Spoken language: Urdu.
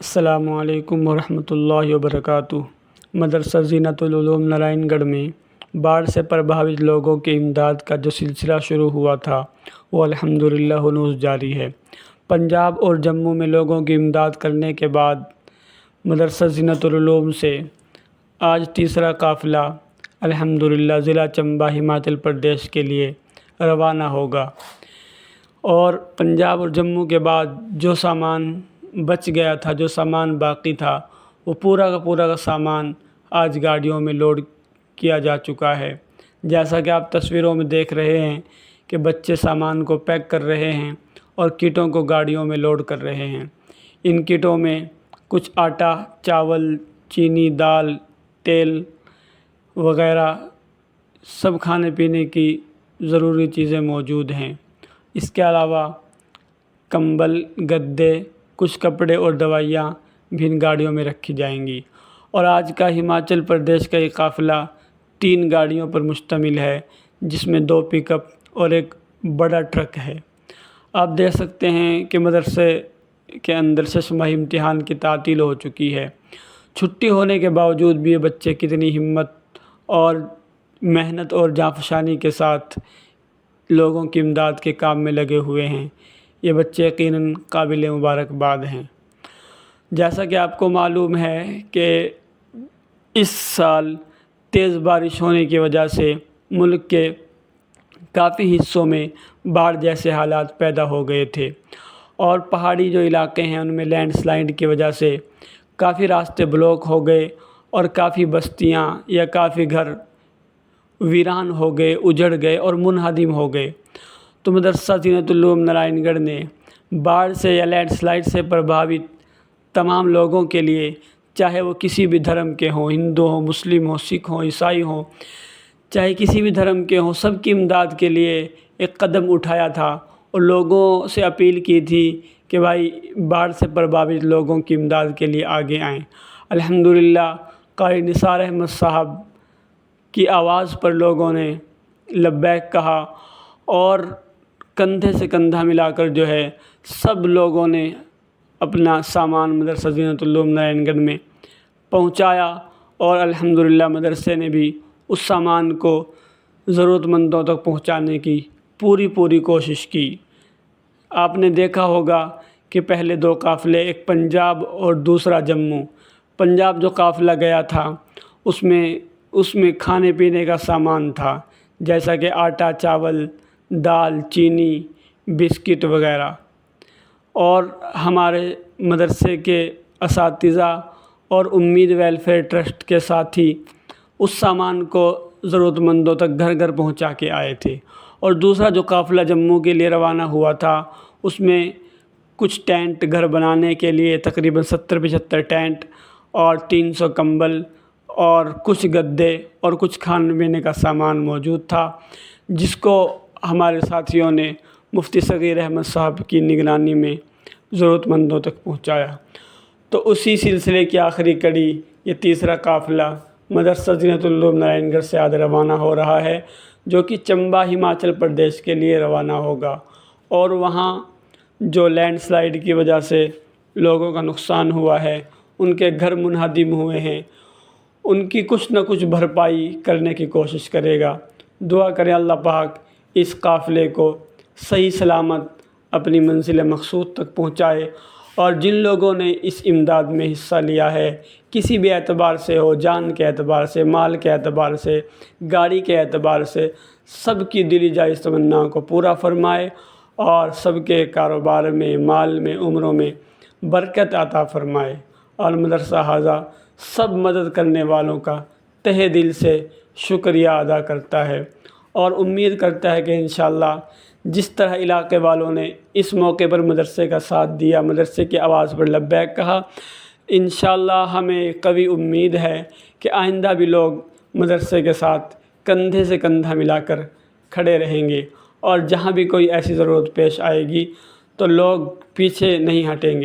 السلام علیکم ورحمۃ اللہ وبرکاتہ۔ مدرسہ زینت العلوم نارائن گڑھ میں باڑھ سے پربھاوت لوگوں کی امداد کا جو سلسلہ شروع ہوا تھا وہ الحمدللہ ہنوز جاری ہے۔ پنجاب اور جموں میں لوگوں کی امداد کرنے کے بعد مدرسہ زینت العلوم سے آج تیسرا قافلہ الحمدللہ ضلع چمبہ ہماچل پردیش کے لیے روانہ ہوگا، اور پنجاب اور جموں کے بعد جو سامان بچ گیا تھا، جو سامان باقی تھا، وہ پورا کا سامان آج گاڑیوں میں لوڈ کیا جا چکا ہے۔ جیسا کہ آپ تصویروں میں دیکھ رہے ہیں کہ بچے سامان کو پیک کر رہے ہیں اور کٹوں کو گاڑیوں میں لوڈ کر رہے ہیں۔ ان کٹوں میں کچھ آٹا، چاول، چینی، دال، تیل وغیرہ سب کھانے پینے کی ضروری چیزیں موجود ہیں۔ اس کے علاوہ کمبل، گدے، کچھ کپڑے اور دوائیاں بھی ان گاڑیوں میں رکھی جائیں گی۔ اور آج کا ہماچل پردیش کا یہ قافلہ 3 گاڑیوں پر مشتمل ہے، جس میں 2 پک اپ اور ایک بڑا ٹرک ہے۔ آپ دیکھ سکتے ہیں کہ مدرسے کے اندر ششماہی امتحان کی تعطیل ہو چکی ہے۔ چھٹی ہونے کے باوجود بھی یہ بچے کتنی ہمت اور محنت اور جانفشانی کے ساتھ لوگوں کی امداد کے کام میں لگے ہوئے ہیں۔ یہ بچے یقیناً قابل مبارکباد ہیں۔ جیسا کہ آپ کو معلوم ہے کہ اس سال تیز بارش ہونے کی وجہ سے ملک کے کافی حصوں میں باڑھ جیسے حالات پیدا ہو گئے تھے، اور پہاڑی جو علاقے ہیں ان میں لینڈ سلائڈ کی وجہ سے کافی راستے بلاک ہو گئے، اور کافی بستیاں یا کافی گھر ویران ہو گئے، اجڑ گئے اور منہدم ہو گئے۔ تو مدرسہ زینت العلوم نارائن گڑھ نے باڑھ سے یا لینڈ سلائڈ سے پربھاوت تمام لوگوں کے لیے، چاہے وہ کسی بھی دھرم کے ہوں، ہندو ہوں، مسلم ہوں، سکھ ہوں، عیسائی ہوں، چاہے کسی بھی دھرم کے ہوں، سب کی امداد کے لیے ایک قدم اٹھایا تھا، اور لوگوں سے اپیل کی تھی کہ بھائی باڑھ سے پربھاوت لوگوں کی امداد کے لیے آگے آئیں۔ الحمدللہ قاری نثار احمد صاحب کی آواز پر لوگوں نے لبیک کہا، اور کندھے سے کندھا ملا کر جو ہے سب لوگوں نے اپنا سامان مدرسہ زینت العلوم نارائن گڑھ میں پہنچایا، اور الحمدللہ مدرسے نے بھی اس سامان کو ضرورت مندوں تک پہنچانے کی پوری کوشش کی۔ آپ نے دیکھا ہوگا کہ پہلے 2 قافلے، ایک پنجاب اور دوسرا جموں۔ پنجاب جو قافلہ گیا تھا اس میں کھانے پینے کا سامان تھا، جیسا کہ آٹا، چاول، دال، چینی، بسکٹ وغیرہ، اور ہمارے مدرسے کے اساتذہ اور امید ویلفیئر ٹرسٹ کے ساتھی اس سامان کو ضرورت مندوں تک گھر گھر پہنچا کے آئے تھے۔ اور دوسرا جو قافلہ جموں کے لیے روانہ ہوا تھا اس میں کچھ ٹینٹ گھر بنانے کے لیے تقریباً 70-75 ٹینٹ اور 300 کمبل اور کچھ گدے اور کچھ کھانے پینے کا سامان موجود تھا، جس کو ہمارے ساتھیوں نے مفتی صغیر احمد صاحب کی نگرانی میں ضرورت مندوں تک پہنچایا۔ تو اسی سلسلے کی آخری کڑی یہ تیسرا قافلہ مدرسہ زینت العلوم نارائن گڑھ سے آج روانہ ہو رہا ہے، جو کہ چمبہ ہماچل پردیش کے لیے روانہ ہوگا۔ اور وہاں جو لینڈ سلائڈ کی وجہ سے لوگوں کا نقصان ہوا ہے، ان کے گھر منہدم ہوئے ہیں، ان کی کچھ نہ کچھ بھرپائی کرنے کی کوشش کرے گا۔ دعا کریں اللہ پاک اس قافلے کو صحیح سلامت اپنی منزل مقصود تک پہنچائے، اور جن لوگوں نے اس امداد میں حصہ لیا ہے، کسی بھی اعتبار سے ہو، جان کے اعتبار سے، مال کے اعتبار سے، گاڑی کے اعتبار سے، سب کی دلی جائز تمنا کو پورا فرمائے، اور سب کے کاروبار میں، مال میں، عمروں میں برکت عطا فرمائے۔ اور مدرسہ ھذا سب مدد کرنے والوں کا تہہ دل سے شکریہ ادا کرتا ہے، اور امید کرتا ہے کہ انشاءاللہ جس طرح علاقے والوں نے اس موقع پر مدرسے کا ساتھ دیا، مدرسے کی آواز پر لبیک کہا، انشاءاللہ ہمیں قوی امید ہے کہ آئندہ بھی لوگ مدرسے کے ساتھ کندھے سے کندھا ملا کر کھڑے رہیں گے، اور جہاں بھی کوئی ایسی ضرورت پیش آئے گی تو لوگ پیچھے نہیں ہٹیں گے۔